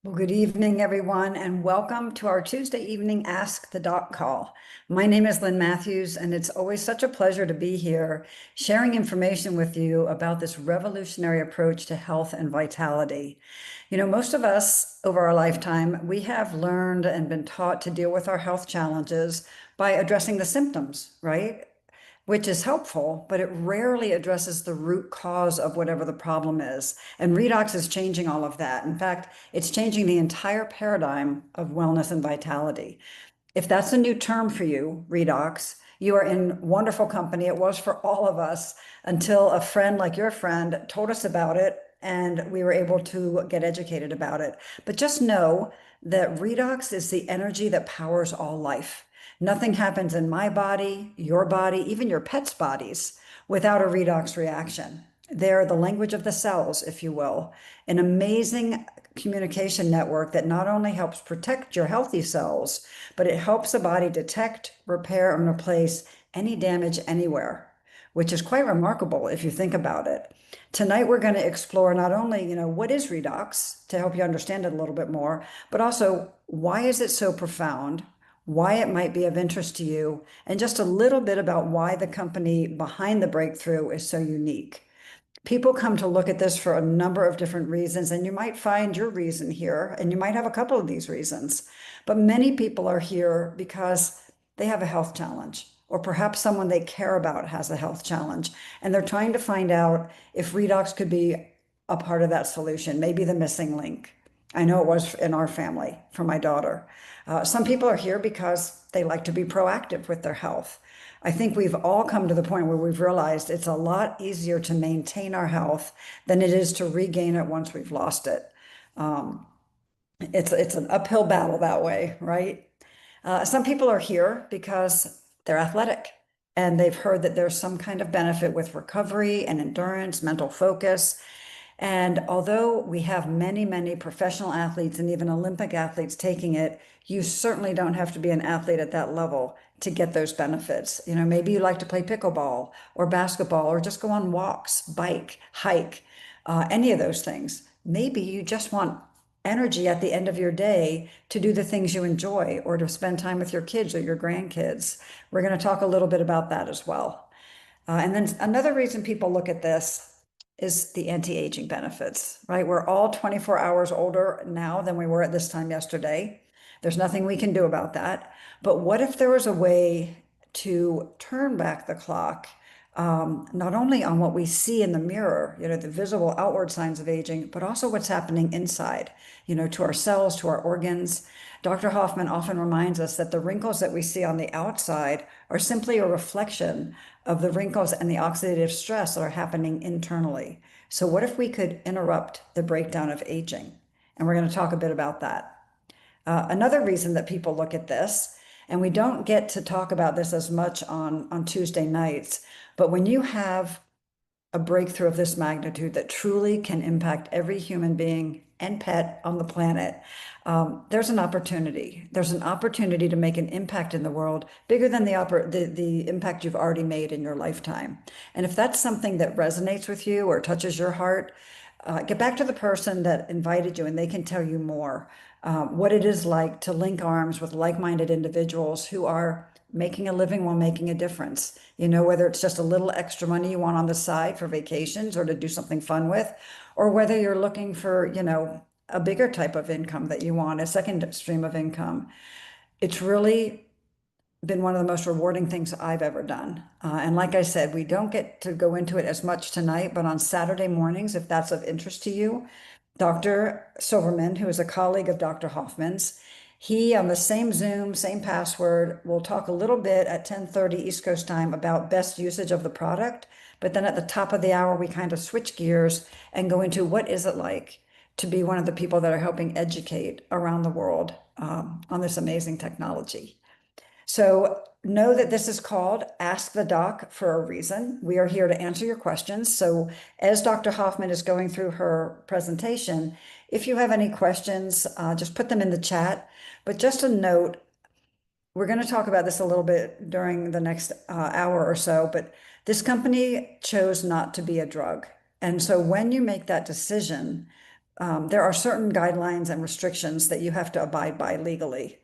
Well, good evening, everyone, and welcome to our Tuesday evening Ask the Doc call. My name is Lynn Matthews, and it's always such a pleasure to be here sharing information with you about this revolutionary approach to health and vitality. Most of us over our lifetime, we have learned and been taught to deal with our health challenges by addressing the symptoms, right? Which is helpful, but it rarely addresses the root cause of whatever the problem is. And redox is changing all of that. In fact, it's changing the entire paradigm of wellness and vitality. If that's a new term for you, redox, you are in wonderful company. It was for all of us until a friend like your friend told us about it and we were able to get educated about it. But just know that redox is the energy that powers all life. Nothing happens in my body, your body, even your pet's bodies without a redox reaction. They're the language of the cells, if you will, an amazing communication network that not only helps protect your healthy cells, but it helps the body detect, repair, and replace any damage anywhere, which is quite remarkable if you think about it. Tonight, we're going to explore not only, what is redox to help you understand it a little bit more, but also why is it so profound, why it might be of interest to you, and just a little bit about why the company behind the breakthrough is so unique. People come to look at this for a number of different reasons, and you might find your reason here, and you might have a couple of these reasons. But many people are here because they have a health challenge, or perhaps someone they care about has a health challenge, and they're trying to find out if redox could be a part of that solution, maybe the missing link. I know it was in our family for my daughter. Some people are here because they like to be proactive with their health. I think we've all come to the point where we've realized it's a lot easier to maintain our health than it is to regain it once we've lost it. Um, it's an uphill battle that way, right? Some people are here because they're athletic and they've heard that there's some kind of benefit with recovery and endurance, mental focus. And although we have many, many professional athletes and even Olympic athletes taking it, you certainly don't have to be an athlete at that level to get those benefits. Maybe you like to play pickleball or basketball or just go on walks, bike, hike, any of those things. Maybe you just want energy at the end of your day to do the things you enjoy or to spend time with your kids or your grandkids. We're going to talk a little bit about that as well. And then another reason people look at this is the anti-aging benefits, right? We're all 24 hours older now than we were at this time yesterday. There's nothing we can do about that. But what if there was a way to turn back the clock, not only on what we see in the mirror, the visible outward signs of aging, but also what's happening inside, to our cells, to our organs. Dr. Hoffman often reminds us that the wrinkles that we see on the outside are simply a reflection of the wrinkles and the oxidative stress that are happening internally. So what if we could interrupt the breakdown of aging? And we're going to talk a bit about that. Another reason that people look at this, and we don't get to talk about this as much on Tuesday nights, but when you have a breakthrough of this magnitude that truly can impact every human being and pet on the planet, there's an opportunity. There's an opportunity to make an impact in the world bigger than the impact you've already made in your lifetime. And if that's something that resonates with you or touches your heart, get back to the person that invited you and they can tell you more what it is like to link arms with like-minded individuals who are making a living while making a difference. Whether it's just a little extra money you want on the side for vacations or to do something fun with, or whether you're looking for, a bigger type of income that you want, a second stream of income. It's really been one of the most rewarding things I've ever done. And like I said, we don't get to go into it as much tonight, but on Saturday mornings, if that's of interest to you, Dr. Silverman, who is a colleague of Dr. Hoffman's, he on the same Zoom, same password, will talk a little bit at 10:30 East Coast time about best usage of the product. But then at the top of the hour, we kind of switch gears and go into what is it like to be one of the people that are helping educate around the world on this amazing technology. So know that this is called Ask the Doc for a reason. We are here to answer your questions. So as Dr. Hoffman is going through her presentation, if you have any questions, just put them in the chat. But just a note, we're going to talk about this a little bit during the next hour or so, but this company chose not to be a drug. And so when you make that decision, there are certain guidelines and restrictions that you have to abide by legally.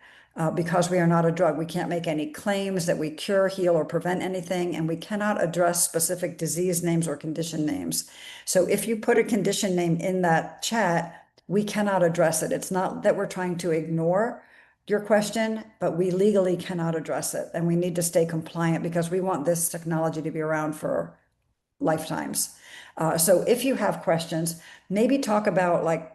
Because we are not a drug, we can't make any claims that we cure, heal, or prevent anything, and we cannot address specific disease names or condition names. So if you put a condition name in that chat, we cannot address it. It's not that we're trying to ignore your question, but we legally cannot address it. And we need to stay compliant because we want this technology to be around for lifetimes. So if you have questions, maybe talk about like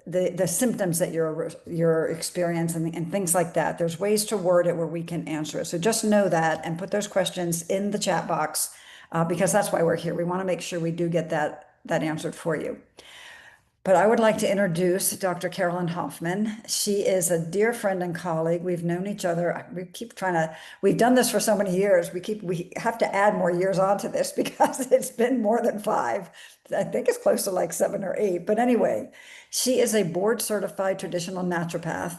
the symptoms that you're experiencing and things like that. There's ways to word it where we can answer it. So just know that and put those questions in the chat box because that's why we're here. We want to make sure we do get that answered for you. But I would like to introduce Dr. Carolyn Hoffman. She is a dear friend and colleague. We've known each other. We've done this for so many years. We have to add more years onto this because it's been more than 5. I think it's close to like 7 or 8. But anyway, she is a board certified traditional naturopath.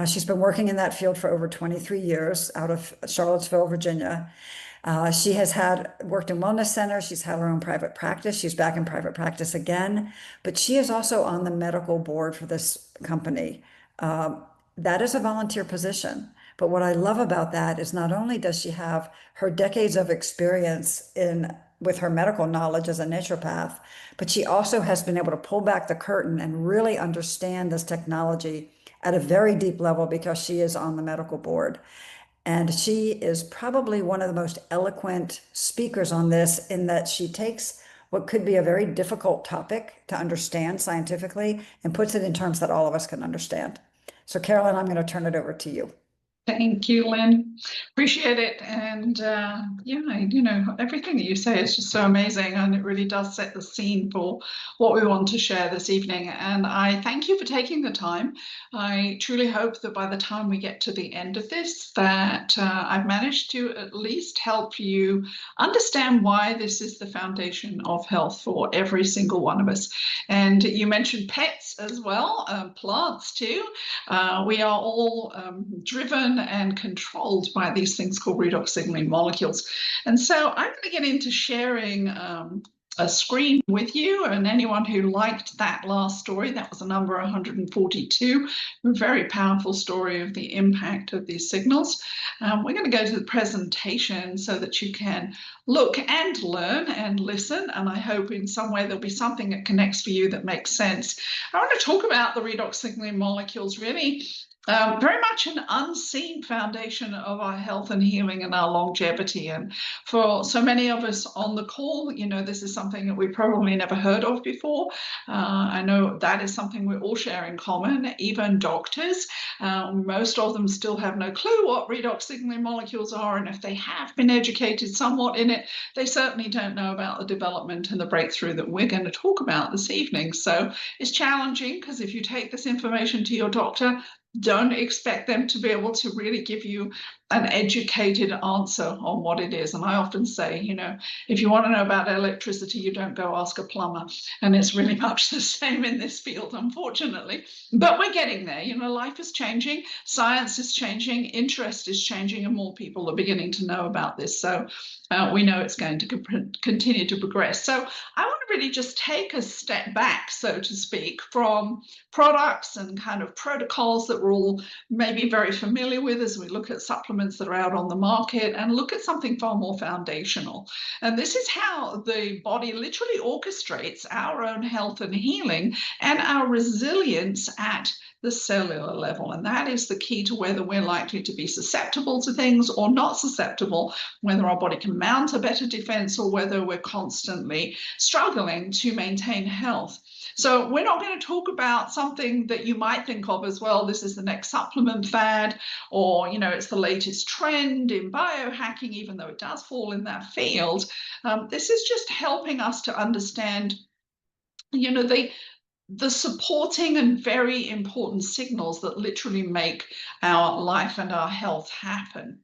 She's been working in that field for over 23 years out of Charlottesville, Virginia. She has worked in wellness centers. She's had her own private practice. She's back in private practice again, but she is also on the medical board for this company. That is a volunteer position. But what I love about that is not only does she have her decades of experience with her medical knowledge as a naturopath, but she also has been able to pull back the curtain and really understand this technology at a very deep level because she is on the medical board. And she is probably one of the most eloquent speakers on this in that she takes what could be a very difficult topic to understand scientifically and puts it in terms that all of us can understand. So Carolyn, I'm going to turn it over to you. Thank you, Lynn. Appreciate it. And yeah, everything that you say is just so amazing, and it really does set the scene for what we want to share this evening. And I thank you for taking the time. I truly hope that by the time we get to the end of this, that I've managed to at least help you understand why this is the foundation of health for every single one of us. And you mentioned pets as well, plants too. We are all driven and controlled by these things called redox signaling molecules. And so I'm going to get into sharing a screen with you, and anyone who liked that last story, that was a number 142, a very powerful story of the impact of these signals. We're going to go to the presentation so that you can look and learn and listen, and I hope in some way there'll be something that connects for you that makes sense. I want to talk about the redox signaling molecules really very much an unseen foundation of our health and healing and our longevity. And for so many of us on the call, this is something that we probably never heard of before. I know that is something we all share in common, even doctors. Most of them still have no clue what redox signaling molecules are, and if they have been educated somewhat in it, they certainly don't know about the development and the breakthrough that we're going to talk about this evening. So it's challenging because if you take this information to your doctor, don't expect them to be able to really give you an educated answer on what it is. And I often say, if you want to know about electricity, you don't go ask a plumber. And it's really much the same in this field, unfortunately. But we're getting there. Life is changing, science is changing, interest is changing, and more people are beginning to know about this. So we know it's going to continue to progress. So I want to really just take a step back, so to speak, from products and kind of protocols that we're all maybe very familiar with as we look at supplements that are out on the market, and look at something far more foundational. And this is how the body literally orchestrates our own health and healing and our resilience at the cellular level. And that is the key to whether we're likely to be susceptible to things or not susceptible, whether our body can mount a better defense or whether we're constantly struggling to maintain health. So we're not going to talk about something that you might think of as, well, this is the next supplement fad, or, it's the latest trend in biohacking, even though it does fall in that field. This is just helping us to understand, the supporting and very important signals that literally make our life and our health happen.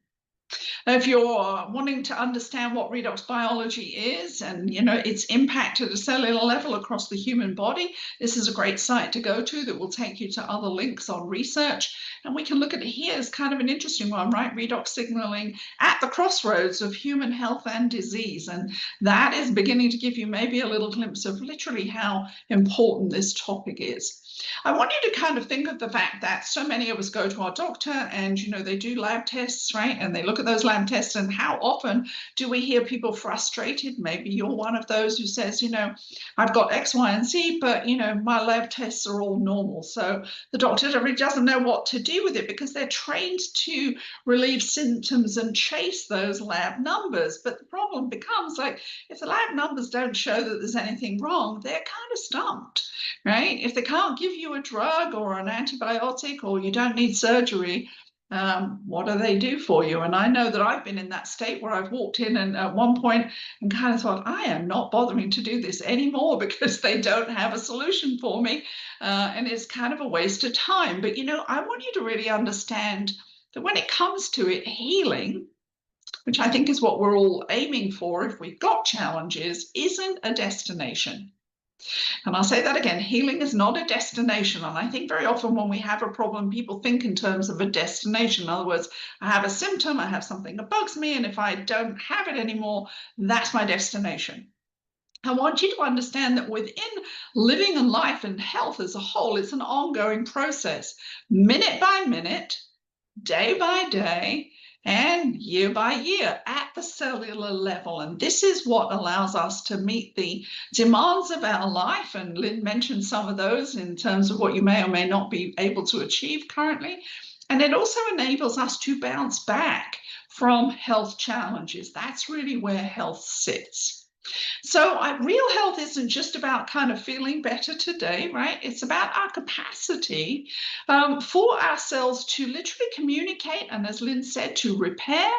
If you're wanting to understand what redox biology is and its impact at a cellular level across the human body, this is a great site to go to that will take you to other links on research. And we can look at it here as kind of an interesting one, right? Redox signaling at the crossroads of human health and disease. And that is beginning to give you maybe a little glimpse of literally how important this topic is. I want you to kind of think of the fact that so many of us go to our doctor and, they do lab tests, right? And they look at those lab tests, and how often do we hear people frustrated? Maybe you're one of those who says, I've got X, Y, and Z, but, my lab tests are all normal. So the doctor really doesn't know what to do with it because they're trained to relieve symptoms and chase those lab numbers. But the problem becomes like, if the lab numbers don't show that there's anything wrong, they're kind of stumped, right? If they can't give you a drug or an antibiotic, or you don't need surgery, what do they do for you? And I know that I've been in that state where I've walked in and at one point and kind of thought, I am not bothering to do this anymore because they don't have a solution for me. And it's kind of a waste of time. But, I want you to really understand that when it comes to it, healing, which I think is what we're all aiming for if we've got challenges, isn't a destination. And I'll say that again, healing is not a destination. And I think very often when we have a problem, people think in terms of a destination. In other words, I have a symptom, I have something that bugs me, and if I don't have it anymore, that's my destination. I want you to understand that within living and life and health as a whole, it's an ongoing process, minute by minute, day by day, and year by year at the cellular level. And this is what allows us to meet the demands of our life. And Lynn mentioned some of those in terms of what you may or may not be able to achieve currently. And it also enables us to bounce back from health challenges. That's really where health sits. So real health isn't just about kind of feeling better today, right? It's about our capacity for ourselves to literally communicate, and as Lynn said, to repair,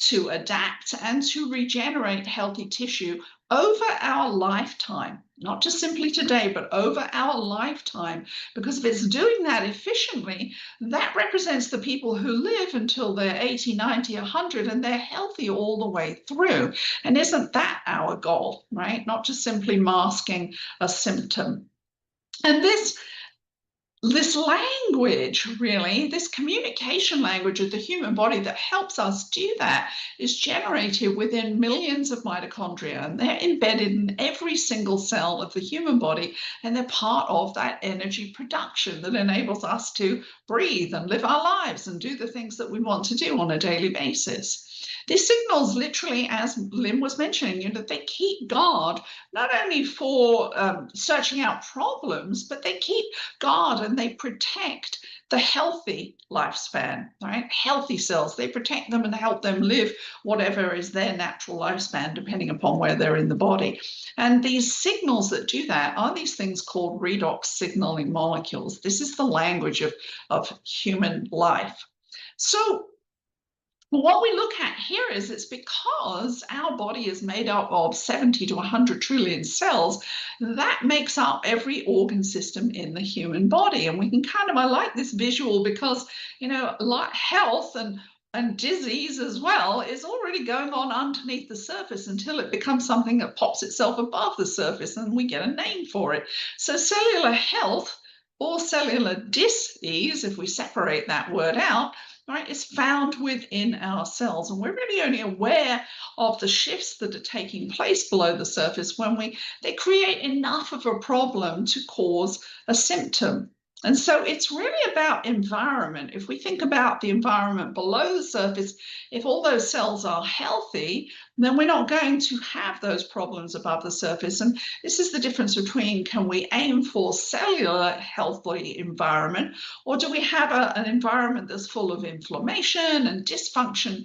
to adapt, and to regenerate healthy tissue over our lifetime, not just simply today, but over our lifetime. Because if it's doing that efficiently, that represents the people who live until they're 80, 90, 100, and they're healthy all the way through. And isn't that our goal, right? Not just simply masking a symptom. And this language, really, this communication language of the human body that helps us do that is generated within millions of mitochondria, and they're embedded in every single cell of the human body, and they're part of that energy production that enables us to breathe and live our lives and do the things that we want to do on a daily basis. These signals literally, as Lynn was mentioning, that they keep guard not only for searching out problems, but they keep guard and they protect the healthy lifespan, right? Healthy cells, they protect them and help them live whatever is their natural lifespan, depending upon where they're in the body. And these signals that do that are these things called redox signaling molecules. This is the language of human life. So what we look at here is it's because our body is made up of 70 to 100 trillion cells, that makes up every organ system in the human body. And we can I like this visual because, like health and disease as well is already going on underneath the surface until it becomes something that pops itself above the surface and we get a name for it. So cellular health or cellular dis-ease, if we separate that word out, right, is found within our cells. And we're really only aware of the shifts that are taking place below the surface when they create enough of a problem to cause a symptom. And so it's really about environment. If we think about the environment below the surface, if all those cells are healthy, then we're not going to have those problems above the surface. And this is the difference between, can we aim for cellular healthy environment, or do we have an environment that's full of inflammation and dysfunction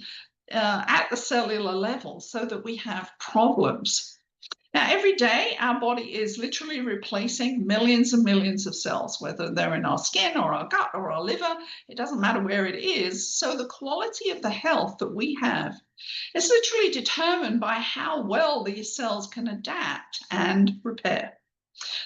at the cellular level so that we have problems? Now, every day, our body is literally replacing millions and millions of cells, whether they're in our skin or our gut or our liver. It doesn't matter where it is. So the quality of the health that we have is literally determined by how well these cells can adapt and repair.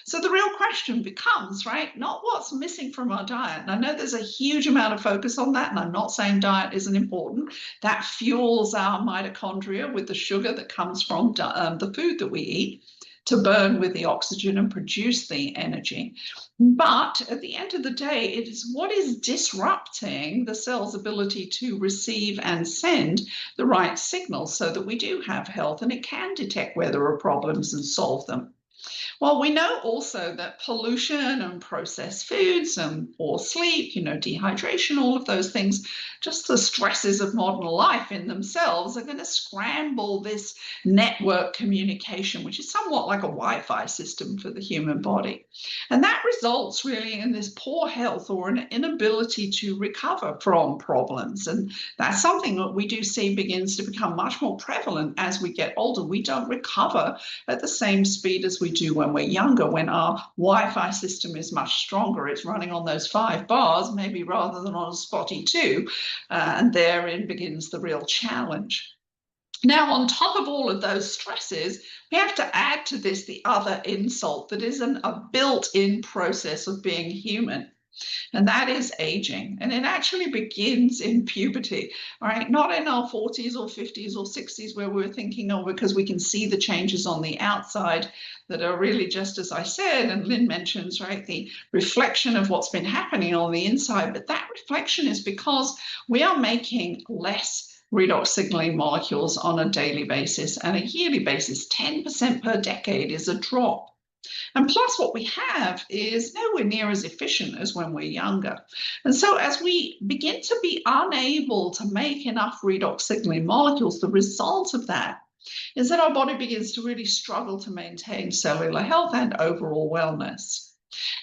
So the real question becomes, right, not what's missing from our diet. And I know there's a huge amount of focus on that, and I'm not saying diet isn't important. That fuels our mitochondria with the sugar that comes from the food that we eat to burn with the oxygen and produce the energy. But at the end of the day, it is what is disrupting the cell's ability to receive and send the right signals so that we do have health and it can detect where there are problems and solve them. Well, we know also that pollution and processed foods and poor sleep, dehydration, all of those things, just the stresses of modern life in themselves are going to scramble this network communication, which is somewhat like a Wi-Fi system for the human body. And that results really in this poor health or an inability to recover from problems. And that's something that we do see begins to become much more prevalent as we get older. We don't recover at the same speed as we do when we're younger, when our Wi-Fi system is much stronger. It's running on those 5 bars, maybe rather than on a spotty 2. And therein begins the real challenge. Now, on top of all of those stresses, we have to add to this the other insult that isn't a built-in process of being human. And that is aging. And it actually begins in puberty, right? Not in our 40s or 50s or 60s where we're thinking, oh, because we can see the changes on the outside that are really just as I said, and Lynn mentions, right, the reflection of what's been happening on the inside. But that reflection is because we are making less redox signaling molecules on a daily basis and a yearly basis. 10% per decade is a drop. And plus, what we have is nowhere near as efficient as when we're younger. And so as we begin to be unable to make enough redox signaling molecules, the result of that is that our body begins to really struggle to maintain cellular health and overall wellness.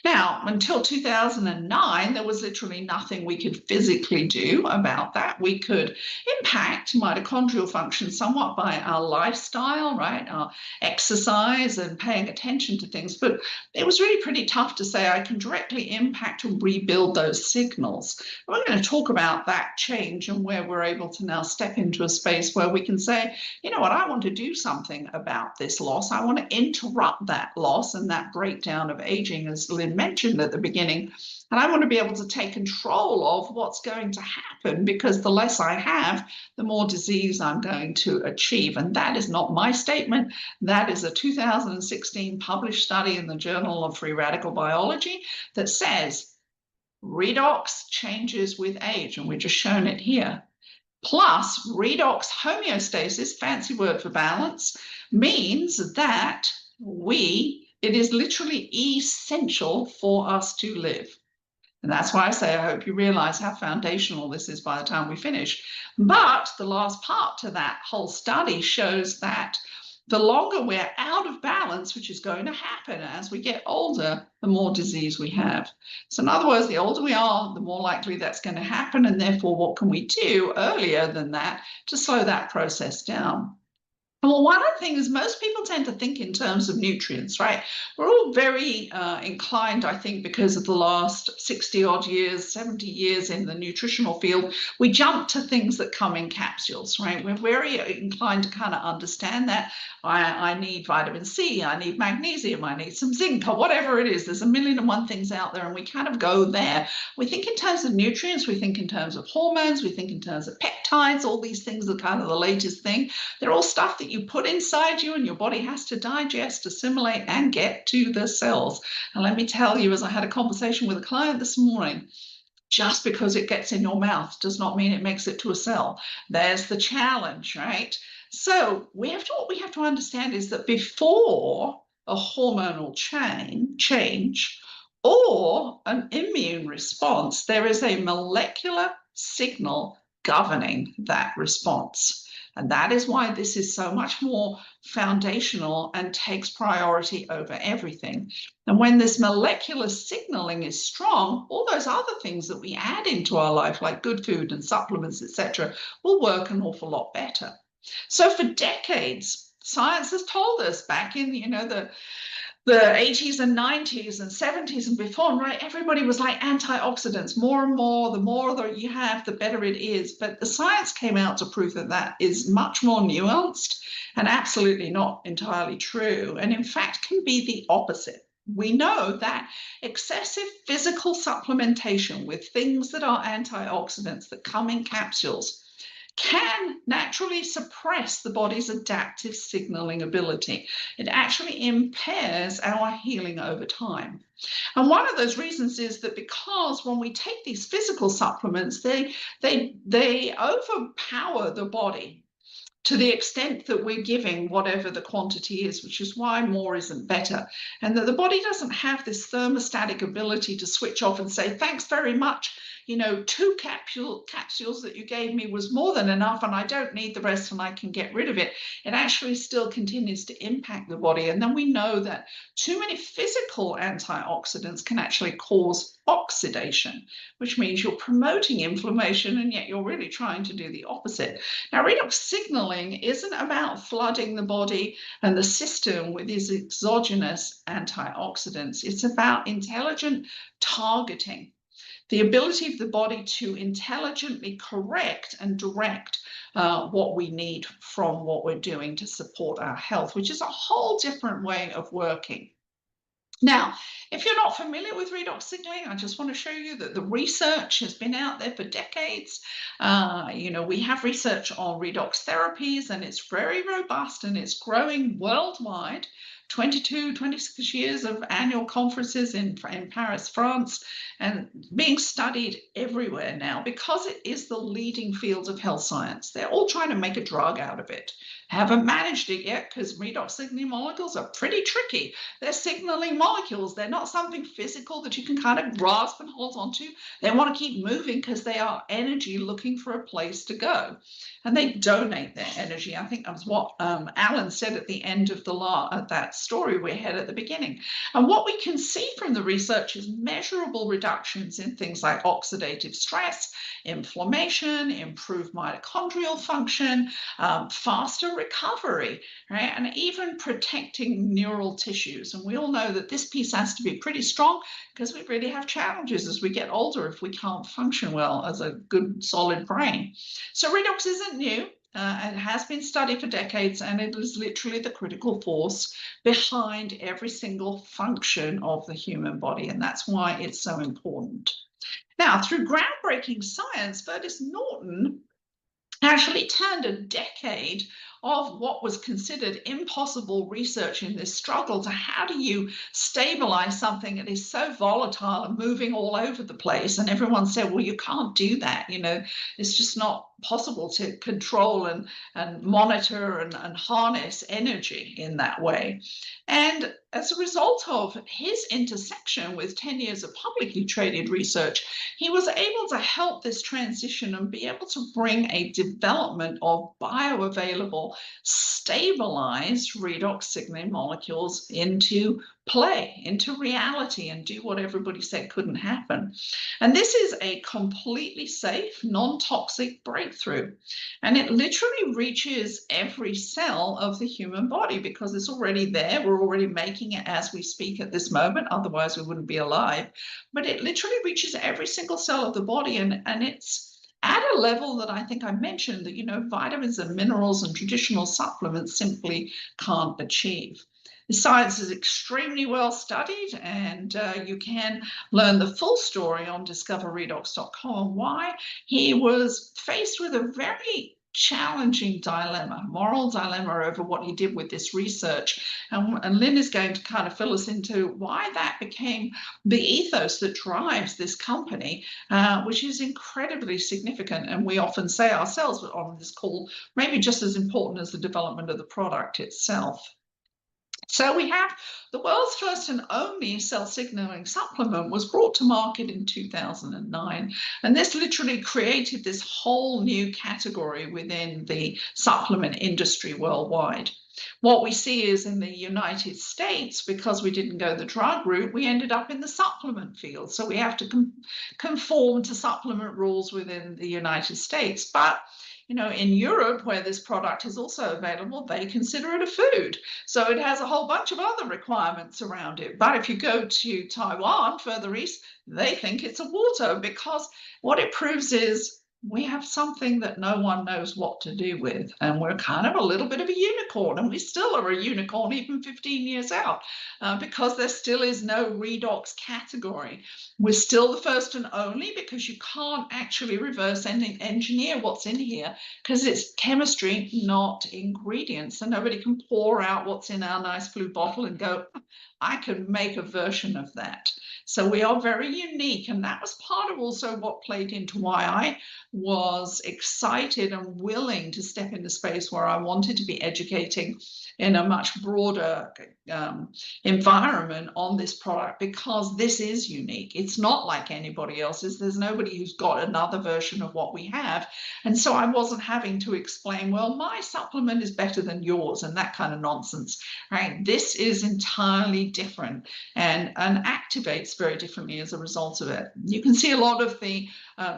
Now, until 2009, there was literally nothing we could physically do about that. We could impact mitochondrial function somewhat by our lifestyle, right? Our exercise and paying attention to things. But it was really pretty tough to say I can directly impact and rebuild those signals. We're going to talk about that change and where we're able to now step into a space where we can say, you know what, I want to do something about this loss. I want to interrupt that loss and that breakdown of aging, as Lynn mentioned at the beginning. And I want to be able to take control of what's going to happen, because the less I have, the more disease I'm going to achieve. And that is not my statement. That is a 2016 published study in the Journal of Free Radical Biology that says redox changes with age. And we've just shown it here. Plus, redox homeostasis, fancy word for balance, means that it is literally essential for us to live. And that's why I say I hope you realize how foundational this is by the time we finish. But the last part to that whole study shows that the longer we're out of balance, which is going to happen as we get older, the more disease we have. So in other words, the older we are, the more likely that's going to happen. And therefore, what can we do earlier than that to slow that process down? Well, one other thing is most people tend to think in terms of nutrients, right? We're all very inclined, I think, because of the last 60 odd years, 70 years in the nutritional field, we jump to things that come in capsules, right? We're very inclined to kind of understand that. I need vitamin C, I need magnesium, I need some zinc, or whatever it is. There's a million and one things out there, and we kind of go there. We think in terms of nutrients, we think in terms of hormones, we think in terms of peptides, all these things are kind of the latest thing. They're all stuff that you put inside you and your body has to digest, assimilate, and get to the cells. And let me tell you, as I had a conversation with a client this morning, just because it gets in your mouth does not mean it makes it to a cell. There's the challenge, right? So what we have to understand is that before a hormonal change or an immune response, there is a molecular signal governing that response. And that is why this is so much more foundational and takes priority over everything. And when this molecular signaling is strong, all those other things that we add into our life, like good food and supplements, etc., will work an awful lot better. So for decades, science has told us back in, the 80s and 90s and 70s and before, right? Everybody was like antioxidants, more and more, the more that you have, the better it is. But the science came out to prove that that is much more nuanced and absolutely not entirely true. And in fact, can be the opposite. we know that excessive physical supplementation with things that are antioxidants that come in capsules can naturally suppress the body's adaptive signaling ability. It actually impairs our healing over time. And one of those reasons is that because when we take these physical supplements, they overpower the body to the extent that we're giving whatever the quantity is, which is why more isn't better. And that the body doesn't have this thermostatic ability to switch off and say, thanks very much, you know, 2 capsules that you gave me was more than enough and I don't need the rest and I can get rid of it. It actually still continues to impact the body. And then we know that too many physical antioxidants can actually cause oxidation, which means you're promoting inflammation and yet you're really trying to do the opposite. Now, redox signaling isn't about flooding the body and the system with these exogenous antioxidants. It's about intelligent targeting, the ability of the body to intelligently correct and direct what we need from what we're doing to support our health, which is a whole different way of working. Now, if you're not familiar with redox signaling, I just want to show you that the research has been out there for decades. You know, we have research on redox therapies and it's very robust and it's growing worldwide. 22, 26 years of annual conferences in Paris, France, and being studied everywhere now because it is the leading field of health science. They're all trying to make a drug out of it. Haven't managed it yet because redox signaling molecules are pretty tricky. They're signaling molecules. They're not something physical that you can kind of grasp and hold onto. They want to keep moving because they are energy looking for a place to go. And they donate their energy. I think that was what Alan said at the end of that story we had at the beginning. And what we can see from the research is measurable reductions in things like oxidative stress, inflammation, improved mitochondrial function, faster recovery, right? And even protecting neural tissues. And we all know that this piece has to be pretty strong because we really have challenges as we get older if we can't function well as a good solid brain. So redox isn't new. It has been studied for decades, and it is literally the critical force behind every single function of the human body, and that's why it's so important. Now, through groundbreaking science, Fergus Norton actually turned a decade of what was considered impossible research in this struggle to how do you stabilize something that is so volatile and moving all over the place. And everyone said, well, you can't do that. You know, it's just not possible to control and monitor and harness energy in that way. And as a result of his intersection with 10 years of publicly traded research, he was able to help this transition and be able to bring a development of bioavailable, stabilized redox signaling molecules into play, into reality, and do what everybody said couldn't happen. And this is a completely safe, non-toxic breakthrough. And it literally reaches every cell of the human body because it's already there. We're already making it as we speak at this moment. Otherwise, we wouldn't be alive. But it literally reaches every single cell of the body. And it's at a level that I think I mentioned that, you know, vitamins and minerals and traditional supplements simply can't achieve. The science is extremely well studied, and you can learn the full story on discoverredox.com why he was faced with a very challenging dilemma, moral dilemma over what he did with this research. And Lynn is going to kind of fill us into why that became the ethos that drives this company, which is incredibly significant. And we often say ourselves on this call, maybe just as important as the development of the product itself. So we have the world's first and only cell signaling supplement was brought to market in 2009. And this literally created this whole new category within the supplement industry worldwide. What we see is in the United States, because we didn't go the drug route, we ended up in the supplement field. So we have to conform to supplement rules within the United States. But you know, in Europe, where this product is also available, they consider it a food. So it has a whole bunch of other requirements around it. But if you go to Taiwan, further east, they think it's a water because what it proves is we have something that no one knows what to do with. And we're kind of a little bit of a unicorn, and we still are a unicorn even 15 years out, because there still is no redox category. We're still the first and only, because you can't actually reverse engineer what's in here, because it's chemistry, not ingredients. And nobody can pour out what's in our nice blue bottle and go, I can make a version of that. So we are very unique. And that was part of also what played into why I was excited and willing to step into space where I wanted to be educating in a much broader environment on this product, because this is unique. It's not like anybody else's. There's nobody who's got another version of what we have. And so I wasn't having to explain, well, my supplement is better than yours and that kind of nonsense, right? This is entirely different and activates very differently as a result of it. You can see a lot of the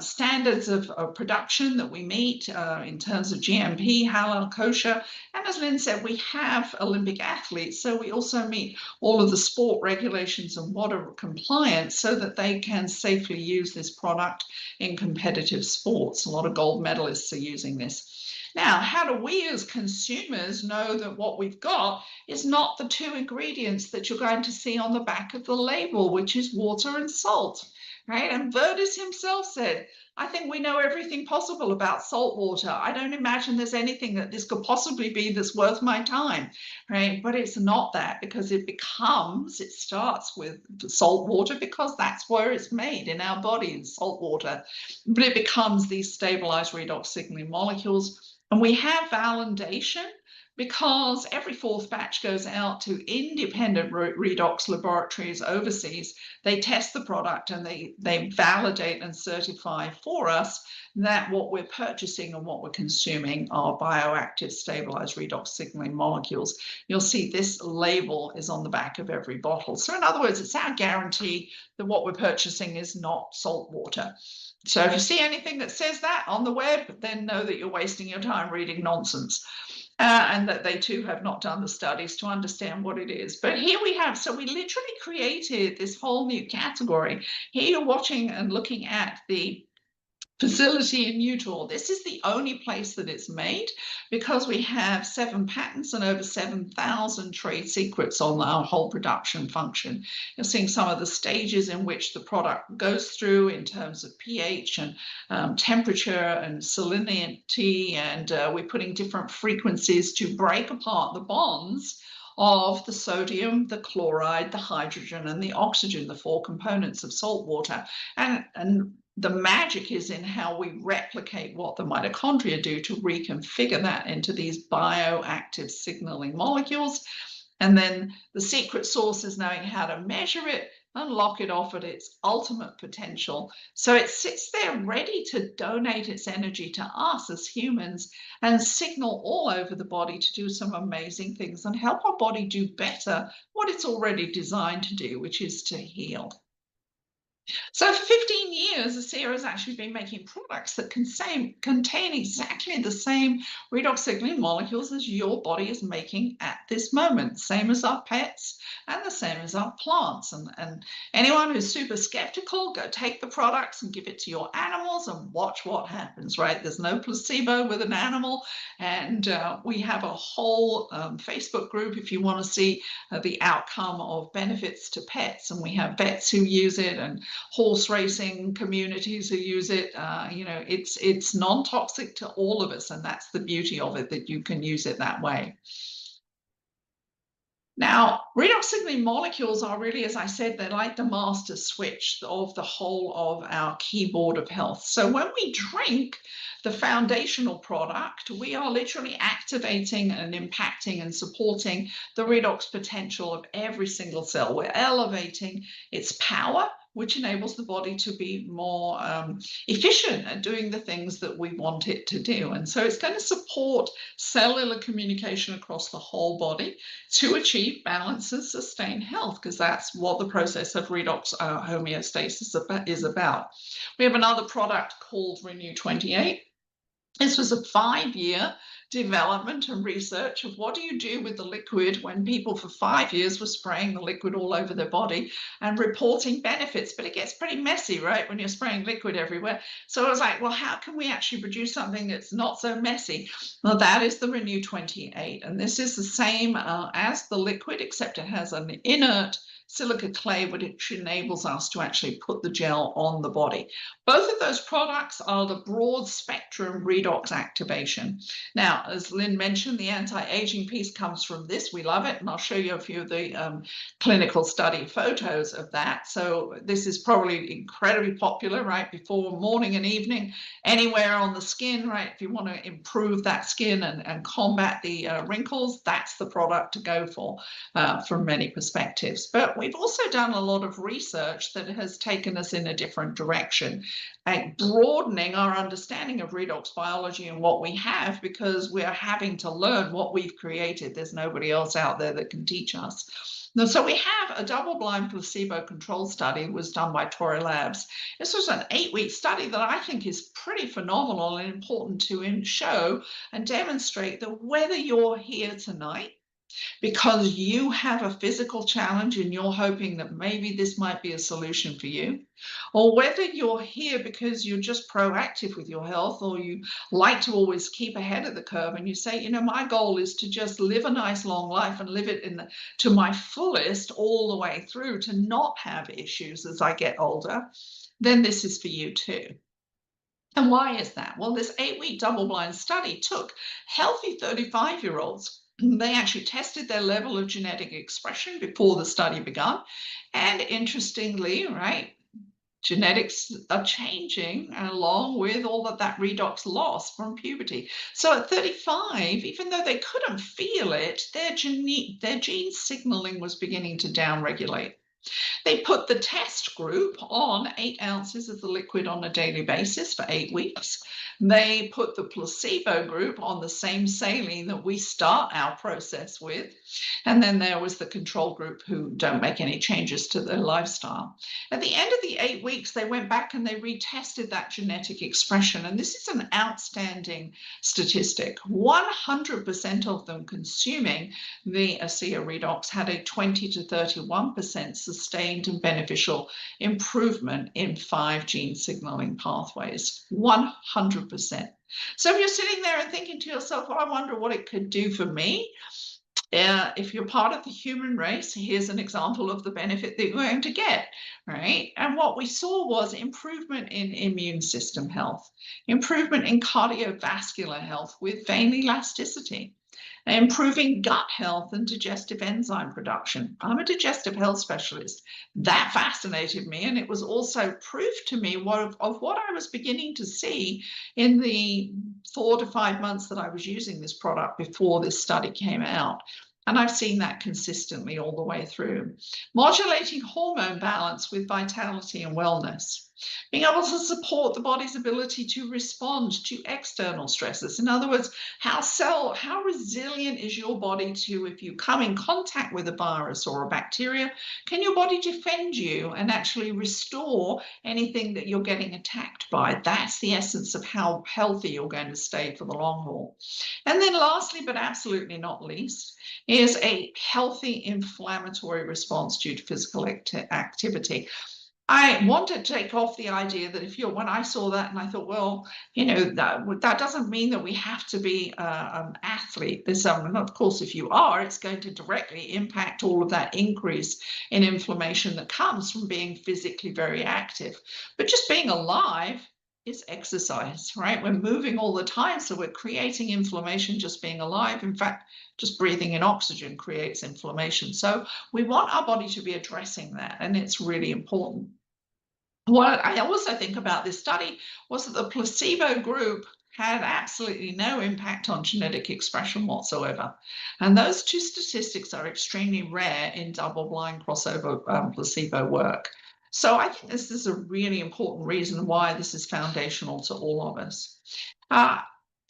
standards of production that we meet in terms of GMP, halal, kosher. And as Lynn said, we have Olympic athletes, so we also meet all of the sport regulations and water compliance so that they can safely use this product in competitive sports. A lot of gold medalists are using this. Now, how do we as consumers know that what we've got is not the two ingredients that you're going to see on the back of the label, which is water and salt? Right? And Verdis himself said, I think we know everything possible about salt water. I don't imagine there's anything that this could possibly be that's worth my time, right? But it's not that, because it starts with salt water because that's where it's made in our body, in salt water. But it becomes these stabilized redox signaling molecules. And we have validation because every fourth batch goes out to independent redox laboratories overseas. They test the product and they validate and certify for us that what we're purchasing and what we're consuming are bioactive stabilized redox signaling molecules. You'll see this label is on the back of every bottle. So in other words, it's our guarantee that what we're purchasing is not salt water. So if you see anything that says that on the web, then know that you're wasting your time reading nonsense. And that they too have not done the studies to understand what it is. But here we have, so we literally created this whole new category. Here you're watching and looking at the facility in Utah. This is the only place that it's made, because we have 7 patents and over 7,000 trade secrets on our whole production function. You're seeing some of the stages in which the product goes through in terms of pH and temperature and salinity, and we're putting different frequencies to break apart the bonds of the sodium, the chloride, the hydrogen, and the oxygen, the 4 components of salt water. And the magic is in how we replicate what the mitochondria do to reconfigure that into these bioactive signaling molecules. And then the secret sauce is knowing how to measure it and lock it off at its ultimate potential. So it sits there ready to donate its energy to us as humans and signal all over the body to do some amazing things and help our body do better what it's already designed to do, which is to heal. So for 15 years, Acera has actually been making products that contain exactly the same redox signaling molecules as your body is making at this moment, same as our pets and the same as our plants. And anyone who's super skeptical, go take the products and give it to your animals and watch what happens, right? There's no placebo with an animal. And we have a whole Facebook group if you want to see the outcome of benefits to pets. And we have vets who use it and horse racing communities who use it. It's non-toxic to all of us, and that's the beauty of it, that you can use it that way. Now, redox signaling molecules are really, as I said, they're like the master switch of the whole of our keyboard of health. So when we drink the foundational product, we are literally activating and impacting and supporting the redox potential of every single cell. We're elevating its power, which enables the body to be more efficient at doing the things that we want it to do. And so it's going to support cellular communication across the whole body to achieve balance and sustain health, because that's what the process of redox homeostasis is about. We have another product called Renew 28. This was a 5-year development and research of what do you do with the liquid when people for 5 years were spraying the liquid all over their body and reporting benefits. But it gets pretty messy, right, when you're spraying liquid everywhere. So I was like, well, how can we actually produce something that's not so messy? Well, that is the Renew 28. And this is the same as the liquid, except it has an inert silica clay, which enables us to actually put the gel on the body. Both of those products are the broad spectrum redox activation. Now, as Lynn mentioned, the anti-aging piece comes from this. We love it, and I'll show you a few of the clinical study photos of that. So this is probably incredibly popular, right, before morning and evening, anywhere on the skin, right? If you want to improve that skin and combat the wrinkles, that's the product to go for from many perspectives. But we've also done a lot of research that has taken us in a different direction, broadening our understanding of redox biology and what we have, because we're having to learn what we've created. There's nobody else out there that can teach us. So we have a double-blind placebo-controlled study that was done by Torrey Labs. This was an 8-week study that I think is pretty phenomenal and important to show and demonstrate that whether you're here tonight because you have a physical challenge and you're hoping that maybe this might be a solution for you, or whether you're here because you're just proactive with your health, or you like to always keep ahead of the curve and you say, you know, my goal is to just live a nice long life and live it to my fullest all the way through, to not have issues as I get older, then this is for you too. And why is that? Well, this 8-week double-blind study took healthy 35-year-olds. They actually tested their level of genetic expression before the study began. And interestingly, right, genetics are changing along with all of that redox loss from puberty. So at 35, even though they couldn't feel it, their gene signaling was beginning to downregulate. They put the test group on 8 ounces of the liquid on a daily basis for 8 weeks. They put the placebo group on the same saline that we start our process with. And then there was the control group who don't make any changes to their lifestyle. At the end of the 8 weeks, they went back and they retested that genetic expression. And this is an outstanding statistic. 100% of them consuming the ASEA Redox had a 20 to 31% sustained and beneficial improvement in 5 gene signaling pathways. 100%. So if you're sitting there and thinking to yourself, well, I wonder what it could do for me. If you're part of the human race, here's an example of the benefit that you're going to get, right? And what we saw was improvement in immune system health, improvement in cardiovascular health with vein elasticity, improving gut health and digestive enzyme production. I'm a digestive health specialist. That fascinated me, and it was also proof to me of what I was beginning to see in the 4 to 5 months that I was using this product before this study came out. And I've seen that consistently all the way through. Modulating hormone balance with vitality and wellness. Being able to support the body's ability to respond to external stresses. In other words, how resilient is your body to, if you come in contact with a virus or a bacteria, can your body defend you and actually restore anything that you're getting attacked by? That's the essence of how healthy you're going to stay for the long haul. And then lastly, but absolutely not least, is a healthy inflammatory response due to physical activity. I want to take off the idea that when I saw that and I thought, well, you know, that doesn't mean that we have to be an athlete. And of course, if you are, it's going to directly impact all of that increase in inflammation that comes from being physically very active. But just being alive is exercise, right? We're moving all the time, so we're creating inflammation just being alive. In fact, just breathing in oxygen creates inflammation. So we want our body to be addressing that, and it's really important. What I also think about this study was that the placebo group had absolutely no impact on genetic expression whatsoever. And those two statistics are extremely rare in double-blind crossover placebo work. So I think this is a really important reason why this is foundational to all of us.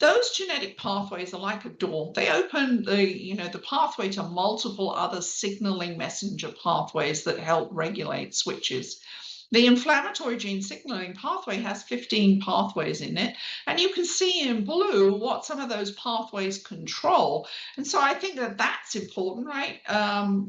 Those genetic pathways are like a door. They open the pathway to multiple other signaling messenger pathways that help regulate switches. The inflammatory gene signaling pathway has 15 pathways in it, and you can see in blue what some of those pathways control. And so I think that that's important, right?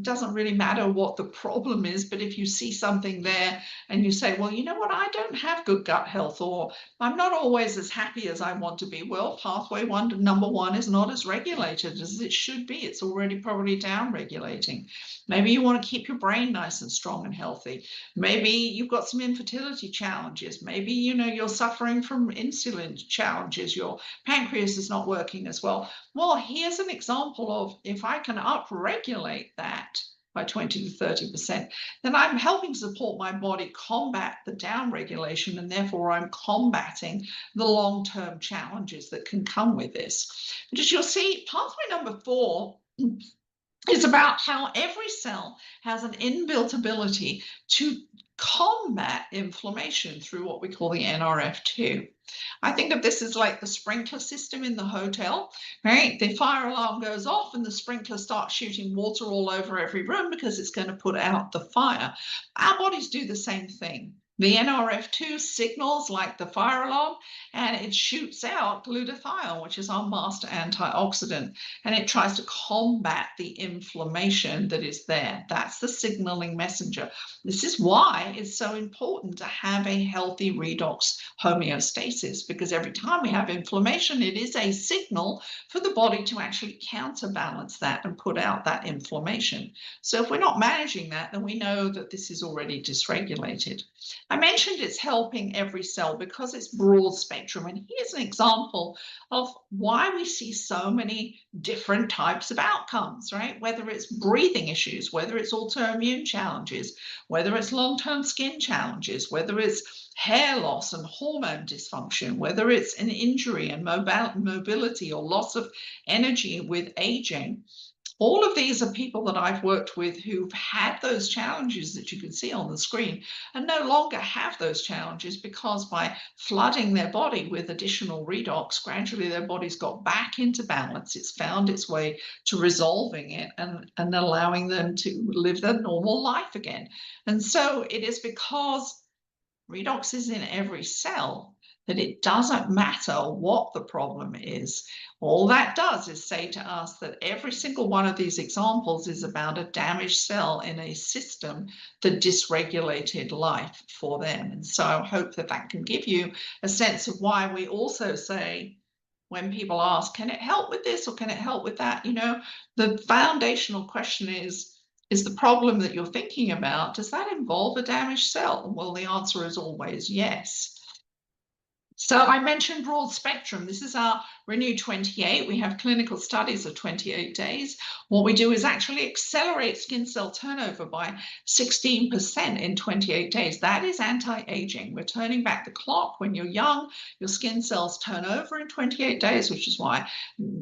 Doesn't really matter what the problem is, but if you see something there and you say, well, you know what, I don't have good gut health, or I'm not always as happy as I want to be. Well, pathway number one is not as regulated as it should be. It's already probably down regulating. Maybe you want to keep your brain nice and strong and healthy. Maybe you've got some infertility challenges. Maybe, you're suffering from insulin challenges. Your pancreas is not working as well. Well, here's an example of if I can upregulate that by 20 to 30%, then I'm helping support my body combat the downregulation, and therefore I'm combating the long-term challenges that can come with this. But as you'll see, pathway number 4 is about how every cell has an inbuilt ability to combat inflammation through what we call the NRF2. I think of this as like the sprinkler system in the hotel, right? The fire alarm goes off and the sprinkler starts shooting water all over every room because it's going to put out the fire. Our bodies do the same thing. The NRF2 signals like the fire alarm, and it shoots out glutathione, which is our master antioxidant, and it tries to combat the inflammation that is there. That's the signaling messenger. This is why it's so important to have a healthy redox homeostasis, because every time we have inflammation, it is a signal for the body to actually counterbalance that and put out that inflammation. So if we're not managing that, then we know that this is already dysregulated. I mentioned it's helping every cell because it's broad spectrum. And here's an example of why we see so many different types of outcomes, right? Whether it's breathing issues, whether it's autoimmune challenges, whether it's long-term skin challenges, whether it's hair loss and hormone dysfunction, whether it's an injury and mobility or loss of energy with aging. All of these are people that I've worked with who've had those challenges that you can see on the screen and no longer have those challenges, because by flooding their body with additional redox, gradually their body's got back into balance. It's found its way to resolving it and allowing them to live their normal life again. And so it is because redox is in every cell that it doesn't matter what the problem is. All that does is say to us that every single one of these examples is about a damaged cell in a system that dysregulated life for them. And so I hope that that can give you a sense of why we also say, when people ask, can it help with this or can it help with that? The foundational question is the problem that you're thinking about, does that involve a damaged cell? Well, the answer is always yes. So I mentioned broad spectrum. This is our Renew 28. We have clinical studies of 28 days. What we do is actually accelerate skin cell turnover by 16% in 28 days. That is anti-aging. We're turning back the clock. When you're young, your skin cells turn over in 28 days, which is why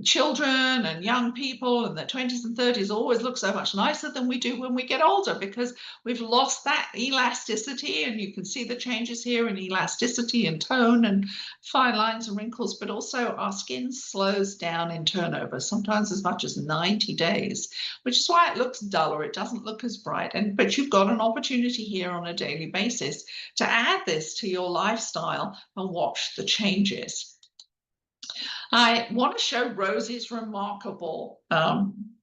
children and young people in their 20s and 30s always look so much nicer than we do when we get older, because we've lost that elasticity. And you can see the changes here in elasticity and tone and fine lines and wrinkles, but also our skin slows down in turnover, sometimes as much as 90 days, which is why it looks duller. It doesn't look as bright. But you've got an opportunity here on a daily basis to add this to your lifestyle and watch the changes. I want to show Rosie's remarkable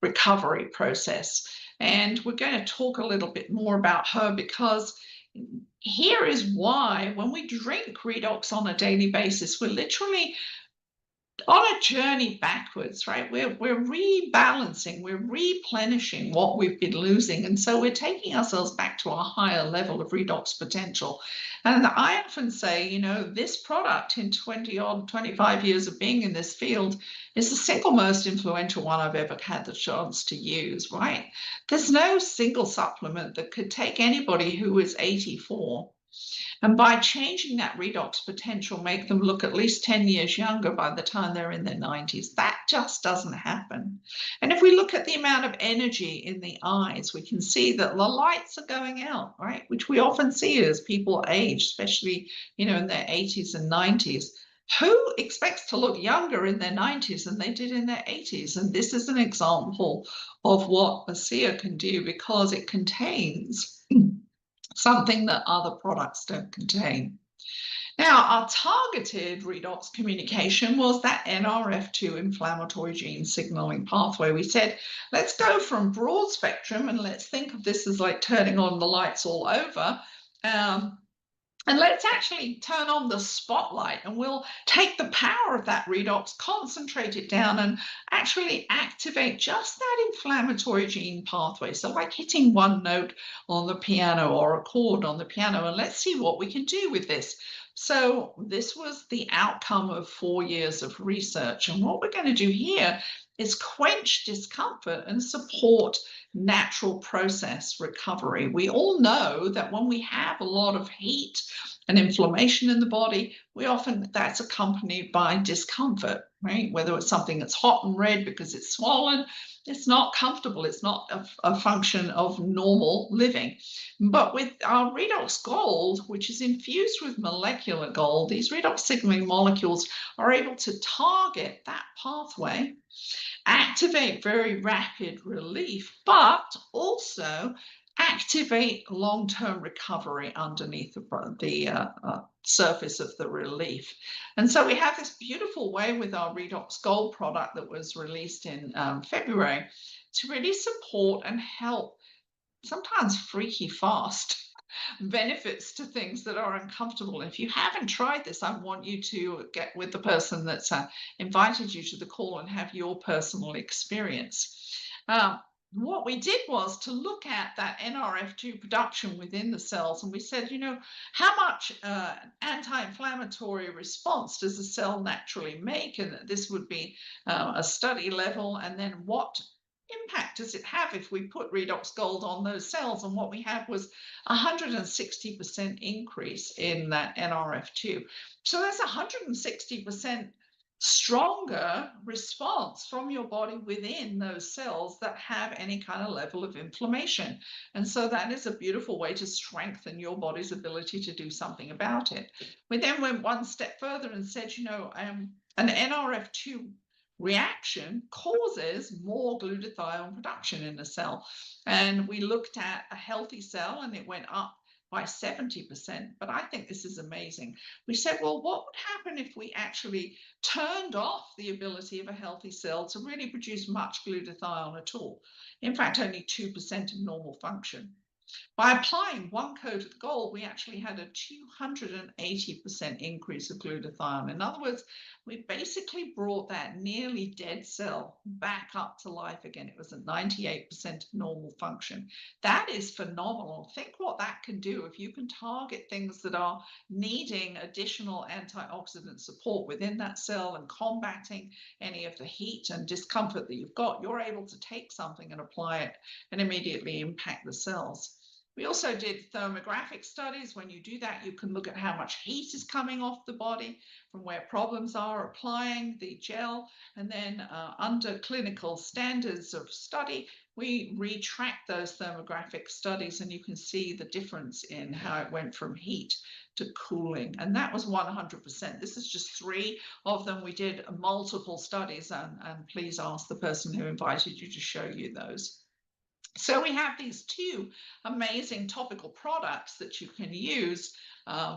recovery process. And we're going to talk a little bit more about her, because here is why when we drink redox on a daily basis, we're literally on a journey backwards, right? We're rebalancing, we're replenishing what we've been losing. And so we're taking ourselves back to a higher level of redox potential. And I often say, this product in 25 years of being in this field is the single most influential one I've ever had the chance to use, right? There's no single supplement that could take anybody who is 84 and by changing that redox potential, make them look at least 10 years younger by the time they're in their 90s. That just doesn't happen. And if we look at the amount of energy in the eyes, we can see that the lights are going out, right? Which we often see as people age, especially, in their 80s and 90s. Who expects to look younger in their 90s than they did in their 80s? And this is an example of what ASEA can do, because it contains something that other products don't contain. Now, our targeted redox communication was that NRF2 inflammatory gene signaling pathway. We said, let's go from broad spectrum and let's think of this as like turning on the lights all over. And let's actually turn on the spotlight, and we'll take the power of that redox, concentrate it down, and actually activate just that inflammatory gene pathway. So like hitting one note on the piano or a chord on the piano, and let's see what we can do with this. So this was the outcome of 4 years of research. And what we're going to do here is quench discomfort and support natural process recovery. We all know that when we have a lot of heat and inflammation in the body, that's accompanied by discomfort, right? Whether it's something that's hot and red because it's swollen, it's not comfortable. It's not a function of normal living. But with our redox gold, which is infused with molecular gold, these redox signaling molecules are able to target that pathway, activate very rapid relief, but also activate long-term recovery underneath the surface of the relief. And so we have this beautiful way with our Redox Gold product that was released in February to really support and help sometimes freaky fast benefits to things that are uncomfortable. If you haven't tried this, I want you to get with the person that's invited you to the call and have your personal experience. What we did was to look at that NRF2 production within the cells, and we said, how much anti-inflammatory response does the cell naturally make? And this would be a study level, and then what impact does it have if we put redox gold on those cells? And what we had was 160% increase in that NRF2. So that's 160% stronger response from your body within those cells that have any kind of level of inflammation. And so that is a beautiful way to strengthen your body's ability to do something about it. We then went one step further and said, an NRF2 reaction causes more glutathione production in the cell. And we looked at a healthy cell and it went up by 70%. But I think this is amazing. We said, well, what would happen if we actually turned off the ability of a healthy cell to really produce much glutathione at all? In fact, only 2% of normal function. By applying one coat of gold, we actually had a 280% increase of glutathione. In other words, we basically brought that nearly dead cell back up to life again. It was at 98% of normal function. That is phenomenal. Think what that can do if you can target things that are needing additional antioxidant support within that cell and combating any of the heat and discomfort that you've got. You're able to take something and apply it and immediately impact the cells. We also did thermographic studies. When you do that, you can look at how much heat is coming off the body from where problems are, applying the gel, and then under clinical standards of study, we retract those thermographic studies, and you can see the difference in how it went from heat to cooling, and that was 100%. This is just 3 of them. We did multiple studies, and please ask the person who invited you to show you those. So we have these 2 amazing topical products that you can use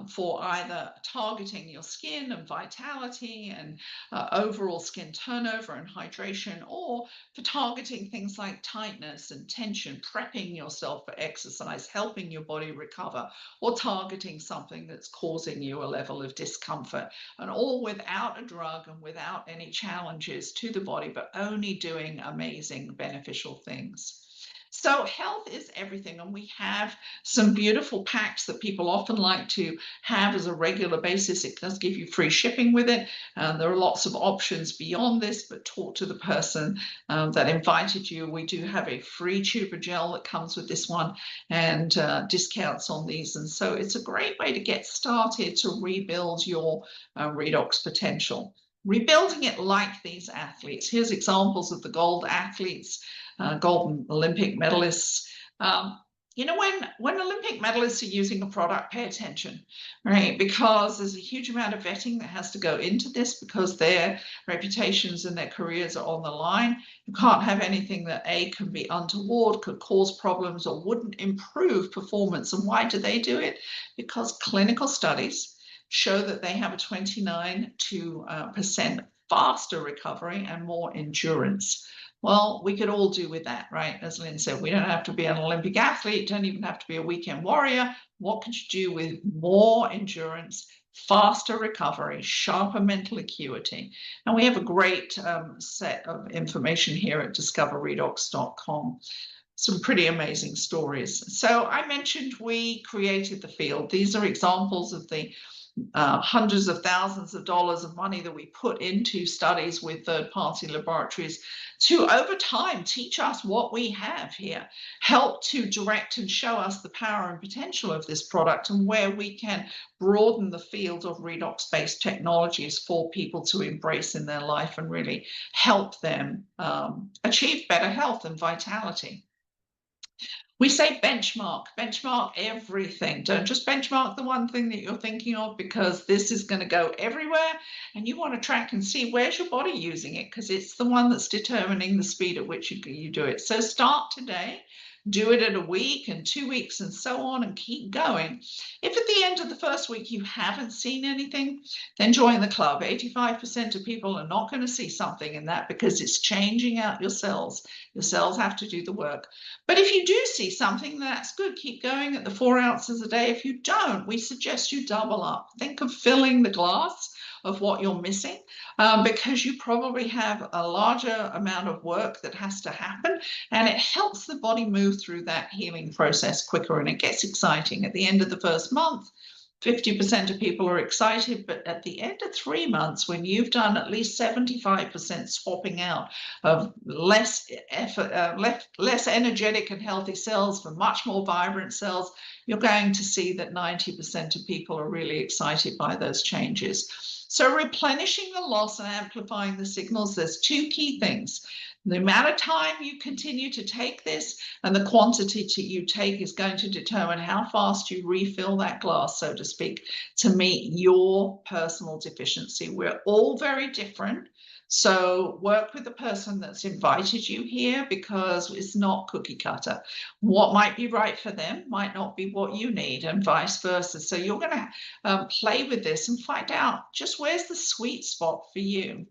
for either targeting your skin and vitality and overall skin turnover and hydration, or for targeting things like tightness and tension, prepping yourself for exercise, helping your body recover, or targeting something that's causing you a level of discomfort, and all without a drug and without any challenges to the body, but only doing amazing beneficial things. So health is everything, and we have some beautiful packs that people often like to have as a regular basis. It does give you free shipping with it. There are lots of options beyond this, but talk to the person that invited you. We do have a free tuber gel that comes with this one, and discounts on these. And so it's a great way to get started to rebuild your redox potential. Rebuilding it like these athletes. Here's examples of the gold athletes. Golden Olympic medalists. when Olympic medalists are using a product, pay attention, right? Because there's a huge amount of vetting that has to go into this because their reputations and their careers are on the line. You can't have anything that A, can be untoward, could cause problems, or wouldn't improve performance. And why do they do it? Because clinical studies show that they have a 29% faster recovery and more endurance. Well, we could all do with that, right? As Lynn said, we don't have to be an Olympic athlete, don't even have to be a weekend warrior. What could you do with more endurance, faster recovery, sharper mental acuity? And we have a great set of information here at discoverredox.com. Some pretty amazing stories. So I mentioned we created the field. These are examples of the hundreds of thousands of dollars of money that we put into studies with third-party laboratories to, over time, teach us what we have here, help to direct and show us the power and potential of this product and where we can broaden the field of redox-based technologies for people to embrace in their life and really help them achieve better health and vitality. We say benchmark everything. Don't just benchmark the one thing that you're thinking of, because this is going to go everywhere and you want to track and see where's your body using it, because it's the one that's determining the speed at which you do it. So start today, do it at a week and 2 weeks and so on, and keep going. If at the end of the first week you haven't seen anything, then join the club. 85% of people are not going to see something in that because it's changing out your cells. Your cells have to do the work. But if you do see something, that's good. Keep going at the 4 ounces a day. If you don't, we suggest you double up. Think of filling the glass of what you're missing, because you probably have a larger amount of work that has to happen, and it helps the body move through that healing process quicker, and it gets exciting. At the end of the first month, 50% of people are excited, but at the end of 3 months, when you've done at least 75% swapping out of less effort, less energetic and healthy cells for much more vibrant cells, you're going to see that 90% of people are really excited by those changes. So replenishing the loss and amplifying the signals, there's 2 key things. The amount of time you continue to take this and the quantity you take is going to determine how fast you refill that glass, so to speak, to meet your personal deficiency. We're all very different. So work with the person that's invited you here, because it's not cookie cutter. What might be right for them might not be what you need, and vice versa. So you're going to play with this and find out just where's the sweet spot for you.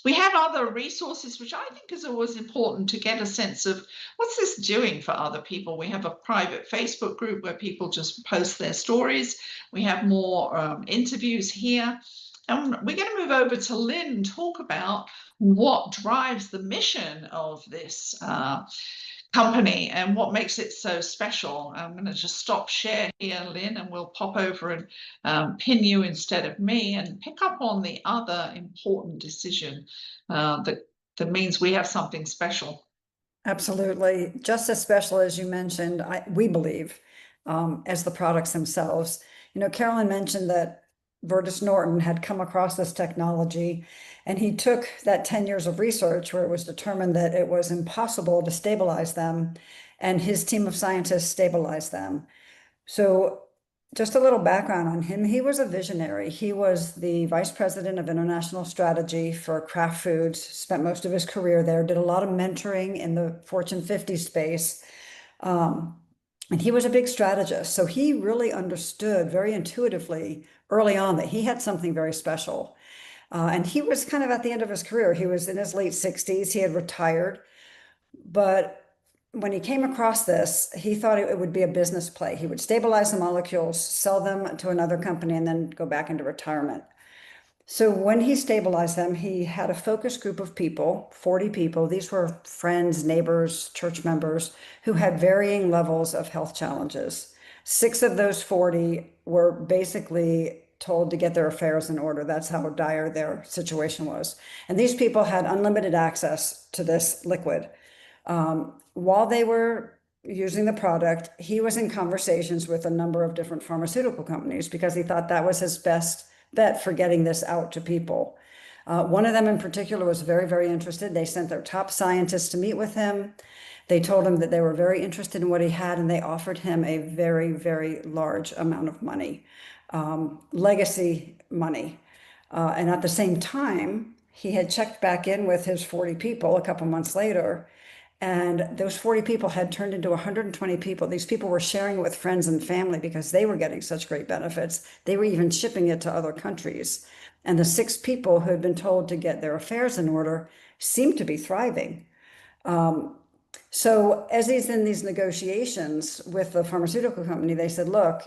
We have other resources, which I think is always important to get a sense of what's this doing for other people. We have a private Facebook group where people just post their stories. We have more interviews here. And we're going to move over to Lynn and talk about what drives the mission of this company and what makes it so special. I'm going to just stop share here, Lynn, and we'll pop over and pin you instead of me and pick up on the other important decision that means we have something special. Absolutely. Just as special as you mentioned, we believe, as the products themselves. Carolyn mentioned that Vertus Norton had come across this technology, and he took that 10 years of research where it was determined that it was impossible to stabilize them, and his team of scientists stabilized them. So just a little background on him. He was a visionary. He was the vice president of international strategy for Kraft Foods, spent most of his career there, did a lot of mentoring in the Fortune 50 space. And he was a big strategist. So he really understood very intuitively early on that he had something very special. And he was kind of at the end of his career. He was in his late 60s. He had retired. But when he came across this, he thought it would be a business play. He would stabilize the molecules, sell them to another company, and then go back into retirement. So when he stabilized them, he had a focus group of people, 40 people. These were friends, neighbors, church members who had varying levels of health challenges. 6 of those 40 were basically told to get their affairs in order. That's how dire their situation was. And these people had unlimited access to this liquid. While they were using the product, he was in conversations with a number of different pharmaceutical companies because he thought that was his best bet for getting this out to people. One of them in particular was very, very interested. They sent their top scientists to meet with him. They told him that they were very interested in what he had, and they offered him a very, very large amount of money, legacy money. And at the same time, he had checked back in with his 40 people a couple months later, and those 40 people had turned into 120 people. These people were sharing it with friends and family because they were getting such great benefits. They were even shipping it to other countries. And the 6 people who had been told to get their affairs in order seemed to be thriving. So as he's in these negotiations with the pharmaceutical company, they said, look,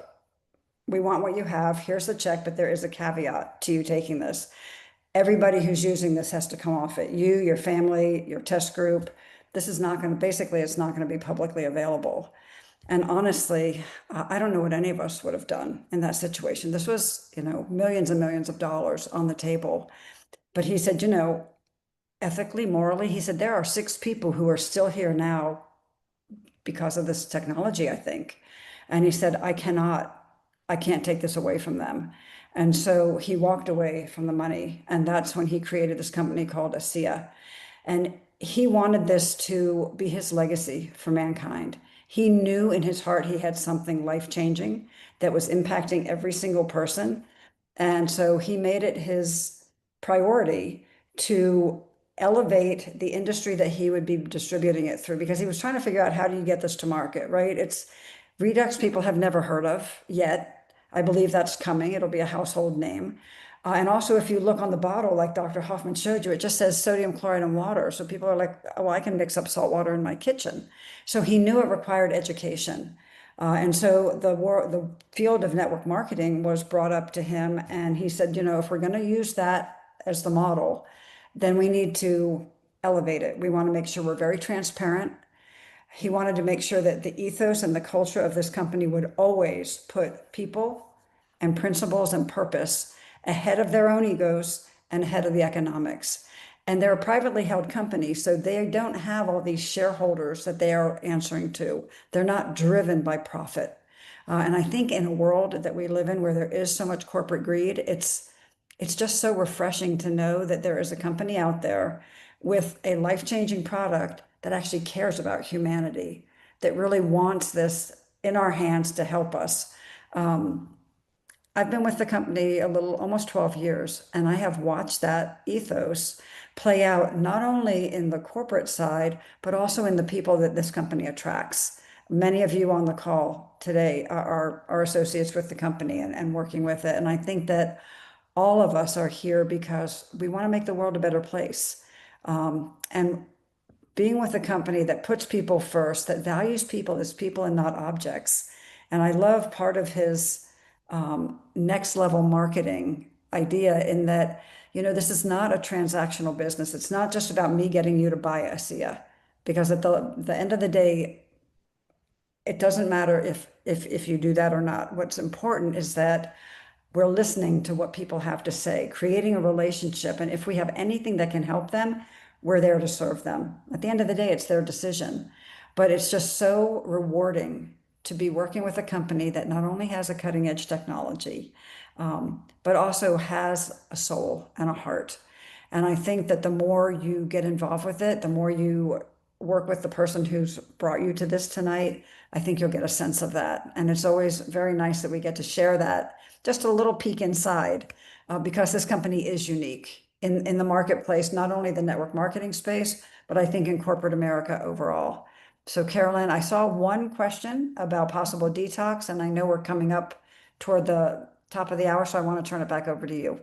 we want what you have. Here's the check, but there is a caveat to you taking this. Everybody who's using this has to come off it. You, your family, your test group. This is not going to, basically, it's not going to be publicly available. And honestly, I don't know what any of us would have done in that situation. This was, millions and millions of dollars on the table. But he said, ethically, morally, he said, there are 6 people who are still here now because of this technology, I think. And he said, I can't take this away from them. And so he walked away from the money. And that's when he created this company called ASEA. And he wanted this to be his legacy for mankind. He knew in his heart he had something life-changing that was impacting every single person. And so he made it his priority to elevate the industry that he would be distributing it through, because he was trying to figure out, how do you get this to market, right? It's Redux people have never heard of yet. I believe that's coming. It'll be a household name. And also, if you look on the bottle, like Dr. Hoffman showed you, it just says sodium chloride and water. So people are like, oh, I can mix up salt water in my kitchen. So he knew it required education. And so the field of network marketing was brought up to him. And he said, if we're going to use that as the model, then we need to elevate it. We want to make sure we're very transparent. He wanted to make sure that the ethos and the culture of this company would always put people and principles and purpose ahead of their own egos and ahead of the economics. And they're a privately held company, so they don't have all these shareholders that they are answering to. They're not driven by profit. And I think in a world that we live in where there is so much corporate greed, it's just so refreshing to know that there is a company out there with a life-changing product that actually cares about humanity, that really wants this in our hands to help us. I've been with the company almost 12 years, and I have watched that ethos play out not only in the corporate side, but also in the people that this company attracts. Many of you on the call today are associates with the company and working with it. And I think that all of us are here because we want to make the world a better place. And being with a company that puts people first, that values people as people and not objects. And I love part of his next level marketing idea in that, this is not a transactional business. It's not just about me getting you to buy ASEA, because at the end of the day, it doesn't matter if you do that or not. What's important is that we're listening to what people have to say, creating a relationship. And if we have anything that can help them, we're there to serve them. At the end of the day, it's their decision. But it's just so rewarding to be working with a company that not only has a cutting edge technology, but also has a soul and a heart. And I think that the more you get involved with it, the more you work with the person who's brought you to this tonight, I think you'll get a sense of that. And it's always very nice that we get to share that, just a little peek inside, because this company is unique in the marketplace, not only the network marketing space, but I think in corporate America overall. So Carolyn, I saw one question about possible detox, and I know we're coming up toward the top of the hour, so I want to turn it back over to you.